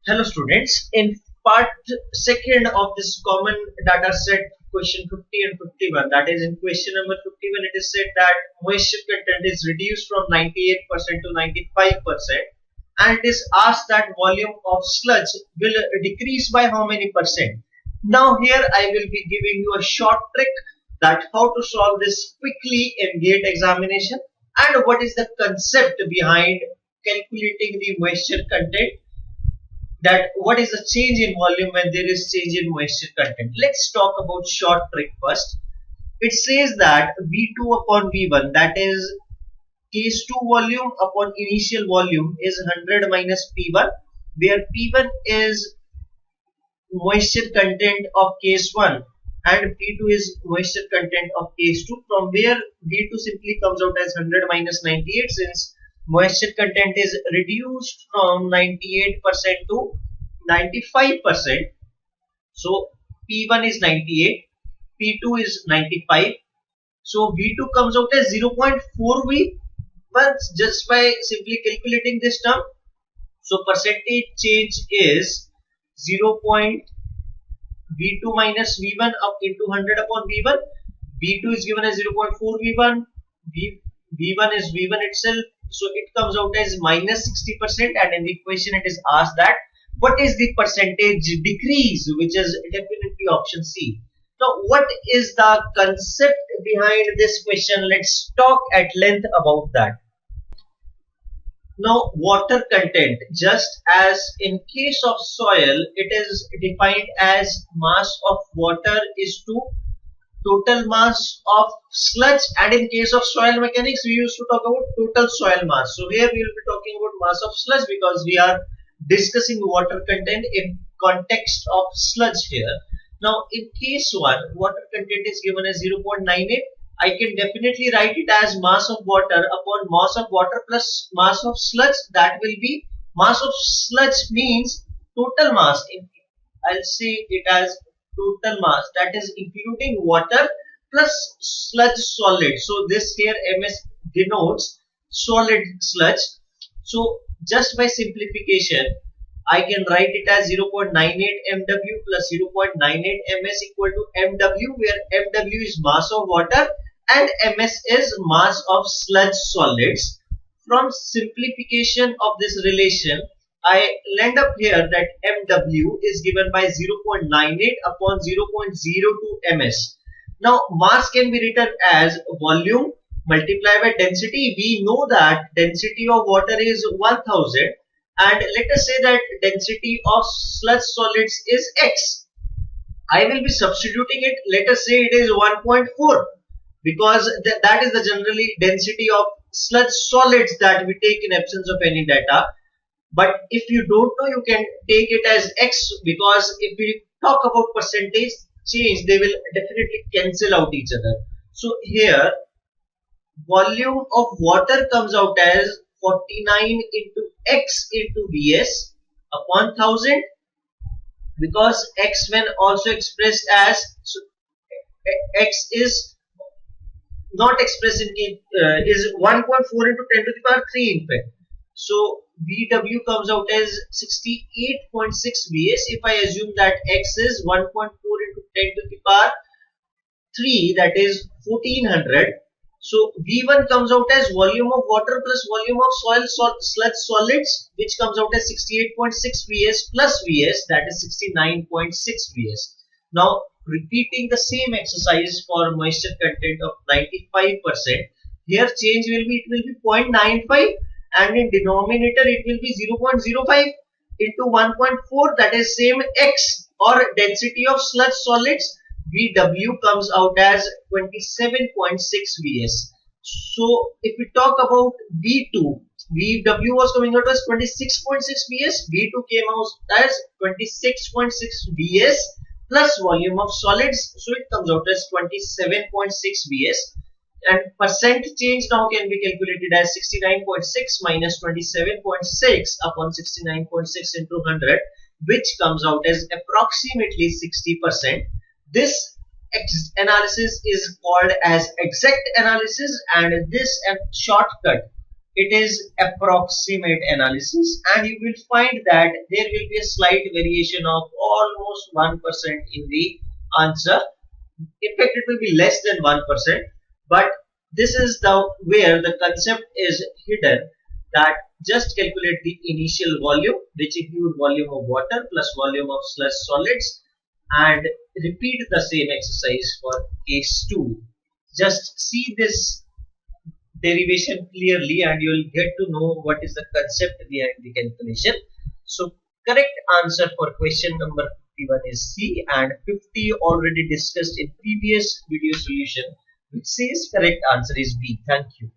Hello students, in part second of this common data set question 50 and 51, that is in question number 51, it is said that moisture content is reduced from 98% to 95%, and it is asked that volume of sludge will decrease by how many percent. Now here I will be giving you a short trick that how to solve this quickly in GATE examination and what is the concept behind calculating the moisture content, that what is the change in volume when there is change in moisture content. Let's talk about short trick first. It says that V2 upon V1, that is case 2 volume upon initial volume, is 100 minus P1, where P1 is moisture content of case 1 and P2 is moisture content of case 2, from where V2 simply comes out as 100 minus 98, since moisture content is reduced from 98% to 95%. So P1 is 98, P2 is 95. So V2 comes out as 0.4 V, but just by simply calculating this term. So percentage change is 0. V2 minus V1 up into 100 upon V1. V2 is given as 0.4 V1. V1 is V1 itself. So it comes out as minus 60%, and in the equation it is asked that what is the percentage decrease, which is definitely option C. Now what is the concept behind this question? Let's talk at length about that. Now water content, just as in case of soil, it is defined as mass of water is to total mass of sludge, and in case of soil mechanics we used to talk about total soil mass. So here we will be talking about mass of sludge because we are discussing water content in context of sludge here. Now in case 1, water content is given as 0.98. I can definitely write it as mass of water upon mass of water plus mass of sludge. That will be mass of sludge means total mass. I'll say it as total mass, that is including water plus sludge solid. So this here MS denotes solid sludge. So just by simplification I can write it as 0.98 mW plus 0.98 ms equal to mw, where mw is mass of water and ms is mass of sludge solids. From simplification of this relation, I land up here that mw is given by 0.98 upon 0.02 ms. Now mass can be written as volume multiplied by density. We know that density of water is 1000, and let us say that density of sludge solids is x. I will be substituting it. Let us say it is 1.4, because that is the generally density of sludge solids that we take in absence of any data. But if you don't know, you can take it as x, because if we talk about percentage change, they will definitely cancel out each other. So here volume of water comes out as 49 into x into Vs upon 1000, because x when also expressed as, so x is not expressed in is 1.4 into 10 to the power 3 in fact. So Vw comes out as 68.6 Vs. If I assume that x is 1.4 into 10 to the power 3, that is 1400. So V1 comes out as volume of water plus volume of sludge solids, which comes out as 68.6 Vs plus Vs, that is 69.6 Vs. Now repeating the same exercise for moisture content of 95%. Here change will be, it will be 0.95, and in denominator it will be 0.05 into 1.4, that is same x, or density of sludge solids. Vw comes out as 27.6 Vs. So if we talk about V2, Vw was coming out as 26.6 Vs, V2 came out as 26.6 Vs plus volume of solids, so it comes out as 27.6 Vs. And percent change now can be calculated as 69.6 minus 27.6 upon 69.6 into 100, which comes out as approximately 60%. This analysis is called as exact analysis, and this shortcut it is approximate analysis, and you will find that there will be a slight variation of almost 1% in the answer. In fact, it will be less than 1%, but this is the where the concept is hidden, that just calculate the initial volume, which include volume of water plus volume of slush solids, and repeat the same exercise for case 2. Just see this derivation clearly and you will get to know what is the concept behind the calculation. So correct answer for question number 51 is C, and 50 already discussed in previous video solution, which says correct answer is B. Thank you.